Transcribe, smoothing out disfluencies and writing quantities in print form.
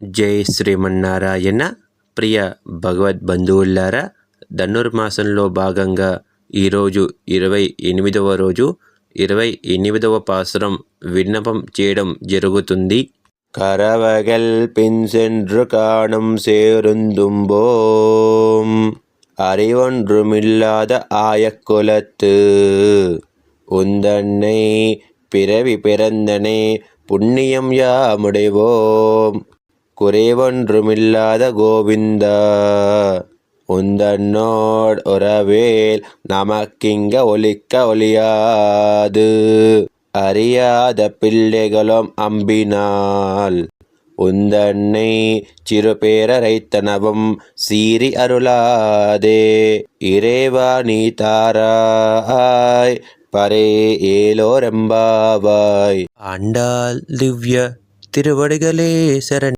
జై శ్రీమన్నారాయణ. ప్రియ భగవద్బంధువులారా, ధనుర్మాసంలో భాగంగా ఈరోజు 28వ రోజు 28వ పాసురం విన్నపం చేయడం జరుగుతుంది. கரவகல் பின் சென்று காணும் சேருந்தும்போம் அறிவொன்றுமில்லாத ஆயக்குலத்து உந்தன்னை பிறவி பிறந்தனே புண்ணியம் யாமுடைவோம் குறைவொன்றுமில்லாத கோவிந்தா உந்தன்னோட் உறவேல் நமக்கிங்க ஒலிக்க ஒளியாது அறியாத பிள்ளைகளும் அம்பினால் உந்தன்னை சிறுபேரரைத்தனவும் சீறி அருளாதே இறைவா நீ தாராய் பரே ஏலோரெம்பாவாய். ஆண்டாள் திவ்ய திருவடிகளே சரண்.